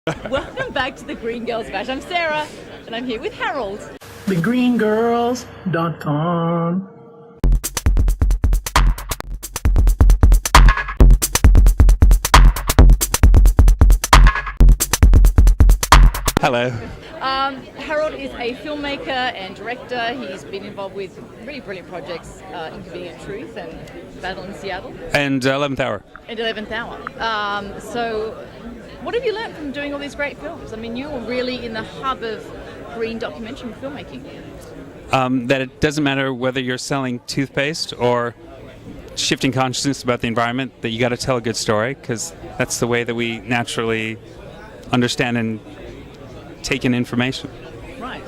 Welcome back to the Green Girls Bash. I'm Sarah, and I'm here with Harold. TheGreenGirls.com. Hello. Harold is a filmmaker and director. He's been involved with really brilliant projects, Inconvenient Truth and Battle in Seattle. And 11th Hour. And 11th Hour. So what have you learned from doing all these great films? I mean, you're really in the hub of green documentary filmmaking. That it doesn't matter whether you're selling toothpaste or shifting consciousness about the environment, that you got to tell a good story, because that's the way that we naturally understand and take in information. Right.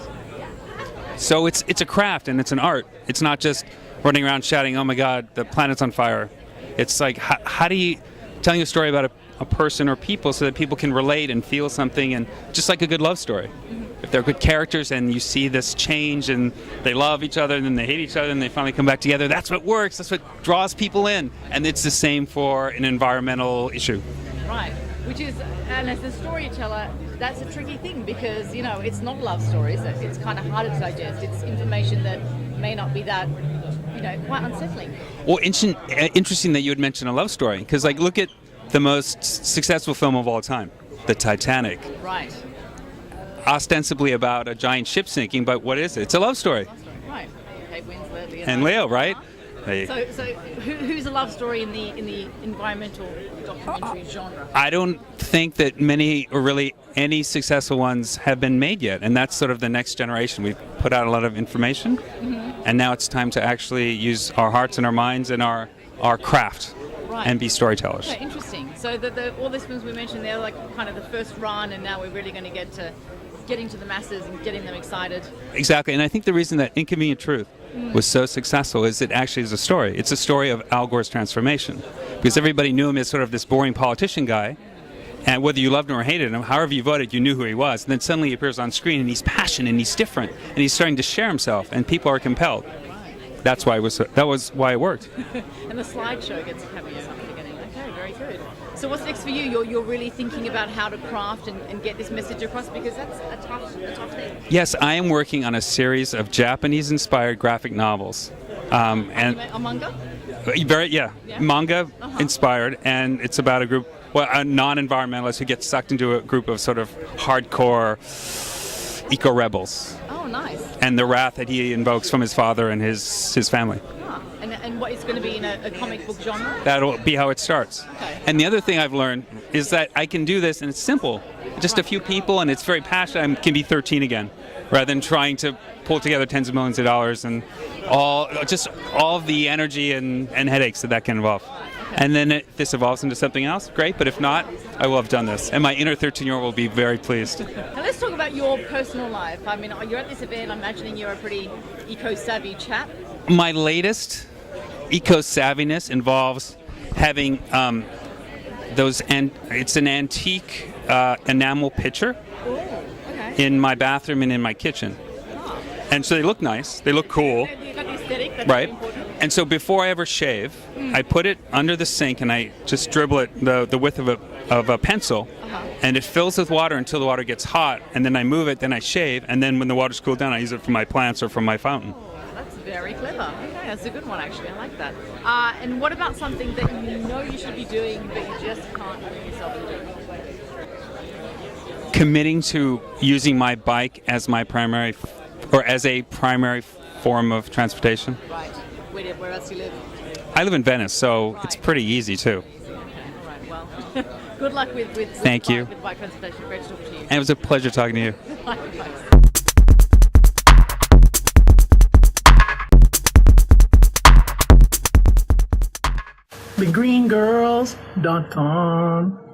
So it's a craft and it's an art. It's not just running around shouting, "Oh my God, the planet's on fire." It's like, how do you telling a story about a person or people so that people can relate and feel something, and just like a good love story. If they're good characters and you see this change and they love each other and then they hate each other and they finally come back together, that's what works. That's what draws people in. And it's the same for an environmental issue. Right. Which is, and as a storyteller, that's a tricky thing because, you know, it's not love stories. It's kind of harder to digest. It's information that may not be that, you know, quite unsettling. Well, interesting that you would mention a love story, because, like, look at the most successful film of all time, The Titanic. Right. Ostensibly about a giant ship sinking, but what is it? It's a love story. Right. Kate Winslet, Leonardo. And Leo, right? So who's a love story in the environmental documentary genre? I don't think that many or really any successful ones have been made yet, and that's sort of the next generation. We've put out a lot of information, and now it's time to actually use our hearts and our minds and our craft. Right. And be storytellers. Okay, interesting. So all the films we mentioned, they're like kind of the first run, and now we're really going to get to getting to the masses and getting them excited. Exactly, and I think the reason that Inconvenient Truth was so successful is it actually is a story. It's a story of Al Gore's transformation, because everybody knew him as sort of this boring politician guy, and whether you loved him or hated him, however you voted, you knew who he was. And then suddenly he appears on screen, and he's passionate, and he's different, and he's starting to share himself, and people are compelled. That's why that was why it worked. And the slideshow gets heavy at the beginning. Okay, very good. So what's next for you? You're really thinking about how to craft and get this message across, because that's a tough thing. Yes, I am working on a series of Japanese-inspired graphic novels. And a manga? Manga inspired, and it's about a non-environmentalist who gets sucked into a group of sort of hardcore eco-rebels. Oh, nice. And the wrath that he invokes from his father and his family. Ah, and what is going to be in a comic book genre? That'll be how it starts. Okay. And the other thing I've learned is that I can do this, and it's simple. Just a few people, and it's very passionate. I can be 13 again, rather than trying to pull together tens of millions of dollars and all the energy and headaches that can involve. And then if this evolves into something else, great. But if not, I will have done this. And my inner 13-year-old will be very pleased. Now let's talk about your personal life. I mean, you're at this event. I'm imagining you're a pretty eco-savvy chap. My latest eco-savviness involves having it's an antique enamel pitcher in my bathroom and in my kitchen. And so they look nice. They look cool. You've got the aesthetic. That's right. important. And so before I ever shave, I put it under the sink and I just dribble it the width of a pencil, and it fills with water until the water gets hot, and then I move it, then I shave, and then when the water's cooled down, I use it for my plants or for my fountain. That's very clever. Okay, that's a good one actually. I like that. And what about something that you know you should be doing, but you just can't bring yourself to do? Committing to using my bike as my primary form of transportation. Right. Where else do you live? I live in Venice, so it's pretty easy too. Okay, all right. Well, good luck with Thank you. With bike transportation. Great to talk to you. And it was a pleasure talking to you. Likewise. TheGreenGirls.com.